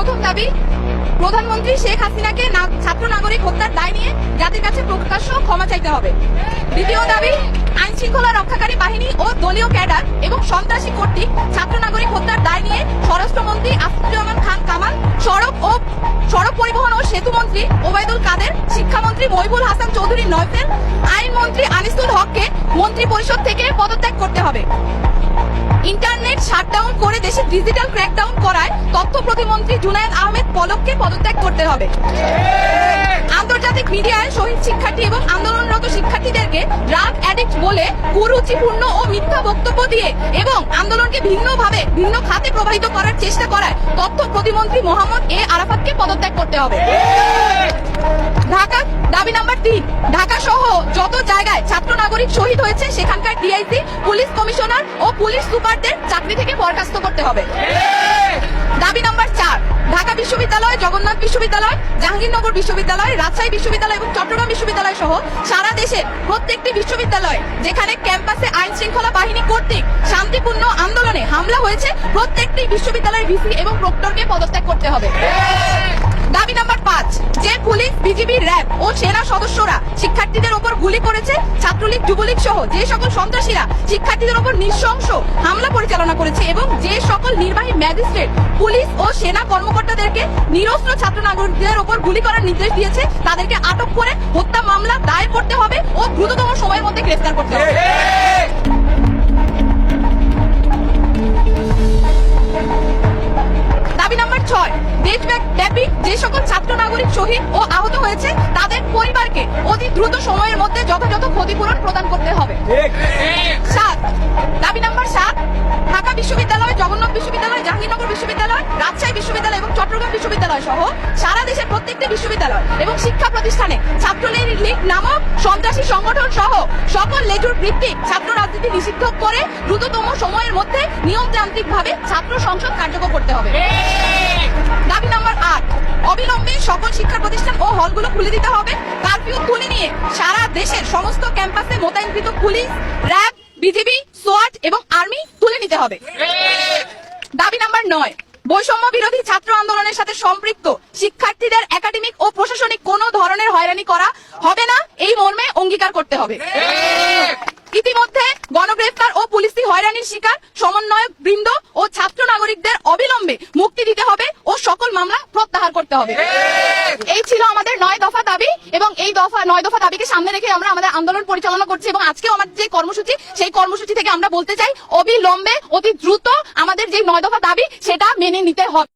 প্রথম দাবি, প্রধানমন্ত্রী শেখ হাসিনাকে ছাত্র নাগরিক হত্যার দায় নিয়ে জাতির কাছে প্রকাশ্য ক্ষমা চাইতে হবে। দ্বিতীয় দাবি, আইন শৃঙ্খলা রক্ষাকারী বাহিনী ও দলীয় ক্যাডার এবং সন্ত্রাসী কর্তৃক ছাত্র নাগরিক হত্যার দায় নিয়ে স্বরাষ্ট্রমন্ত্রী আসাদুজ্জামান খান কামাল, সড়ক পরিবহন ও সেতু মন্ত্রী ওবায়দুল কাদের, শিক্ষামন্ত্রী মহিবুল হাসান চৌধুরী নয়ফেল, আইনমন্ত্রী আনিসুল হককে মন্ত্রী পরিষদ থেকে পদত্যাগ করতে হবে। ইন্টারনেট শাটডাউন করে দেশে ডিজিটাল ক্র্যাকডাউন করায় তথ্য প্রতিমন্ত্রী জুনায়েদ আহমেদ পলককে পদত্যাগ করতে হবে। আন্তর্জাতিক মিডিয়ায় শহীদ শিক্ষার্থী এবং আন্দোলনরত শিক্ষার্থীদেরকে ড্রাগ অ্যাডিক্ট বলে কুরুচিপূর্ণ ও মিথ্যা বক্তব্য দিয়ে এবং আন্দোলনকে ভিন্ন খাতে প্রবাহিত করার চেষ্টা করায় তথ্য প্রতিমন্ত্রী মোহাম্মদ এ আরাফাতকে পদত্যাগ করতে হবে। ঢাকা দাবি নাম্বার 3, ঢাকা সহ যত জায়গায় ছাত্র নাগরিক শহীদ হয়েছে সেখানকার ডিআইজি, পুলিশ কমিশনার ও পুলিশ সুপারদের চাকরি থেকে বরখাস্ত করতে হবে। দাবি নাম্বার 4, ঢাকা বিশ্ববিদ্যালয়, জগন্নাথ বিশ্ববিদ্যালয়, জাহাঙ্গীরনগর বিশ্ববিদ্যালয়, রাজশাহী বিশ্ববিদ্যালয় এবং চট্টগ্রাম বিশ্ববিদ্যালয় সহ সারা দেশের প্রত্যেকটি বিশ্ববিদ্যালয় যেখানে ক্যাম্পাসে আইন শৃঙ্খলা বাহিনী কর্তৃক শান্তিপূর্ণ আন্দোলনে হামলা হয়েছে প্রত্যেকটি বিশ্ববিদ্যালয়ের ভিসি এবং প্রক্টরকে পদত্যাগ করতে হবে। দাবি নাম্বার 5, যে পুলিশ, বিজিবি, র্যাব ও সেনা সদস্যরা শিক্ষার্থীদের উপর গুলি করেছে, ছাত্রলীগ, যুবলীগ সহ যে সকল সন্ত্রাসীরা শিক্ষার্থীদের উপর নৃশংস হামলা পরিচালনা করেছে এবং যে সকল নির্বাহী ম্যাজিস্ট্রেট, পুলিশ ও সেনা কর্মকর্তাদেরকে নিরস্ত্র ছাত্র নাগরিকদের উপর গুলি করার নির্দেশ দিয়েছে তাদেরকে আটক করে হত্যা মামলা দায়ের করতে হবে ও দ্রুততম সময়ের মধ্যে গ্রেফতার করতে হবে। দাবি নাম্বার 6, দেশব্যাপী যে সকল ছাত্র নাগরিক শহীদ ও আহত হয়েছে তাদের পরিবারকে অতি দ্রুত সময়ের মধ্যে যথাযথ ক্ষতিপূরণ প্রদান করতে হবে। 7, দাবি নাম্বার 7, ঢাকা বিশ্ববিদ্যালয়, জগন্নাথ বিশ্ববিদ্যালয়, জাহাঙ্গীরনগর বিশ্ববিদ্যালয়, রাজশাহী বিশ্ববিদ্যালয় এবং চট্টগ্রাম বিশ্ববিদ্যালয় সহ সারা দেশের প্রত্যেকটি বিশ্ববিদ্যালয় এবং শিক্ষা প্রতিষ্ঠানে ছাত্রলীগ নামক সন্ত্রাসী সংগঠন সহ সকল লেজুর ভিত্তিক ছাত্র রাজনীতি নিষিদ্ধ করে দ্রুততম সময়ের মধ্যে নিয়মতান্ত্রিকভাবে ছাত্র সংসদ কার্যকর করতে হবে। দাবি নাম্বার 8, অবিলম্বে সকল শিক্ষা প্রতিষ্ঠান ও হলগুলো খুলে দিতে হবে। কারফিউ তুলে নিয়ে সারা দেশের সমস্ত ক্যাম্পাসে মোতায়েনকৃত পুলিশ, র্যাব, বিজিবি, সোয়াট এবং আর্মি তুলে নিতে হবে। দাবি নাম্বার 9, বৈষম্য বিরোধী ছাত্র আন্দোলনের সাথে সম্পৃক্ত শিক্ষার্থীদের একাডেমিক ও প্রশাসনিক কোনো ধরনের হয়রানি করা হবে না এই মর্মে অঙ্গীকার করতে হবে। ইতিমধ্যে গণগ্রেফতার ও পুলিশি হয়রানির শিকার সমন্বয়ক বৃন্দ ও ছাত্র নাগরিকদের অবিলম্বে মুক্তি দিতে হবে ও সকল মামলা প্রত্যাহার করতে হবে। এই ছিল আমাদের 9 দফা দাবি এবং এই 9 দফা দাবিকে সামনে রেখে আমরা আমাদের আন্দোলন পরিচালনা করছি এবং আজকেও আমাদের যে কর্মসূচি, সেই কর্মসূচি থেকে আমরা বলতে চাই অবিলম্বে অতি দ্রুত আমাদের যে 9 দফা দাবি সেটা মেনে নিতে হবে।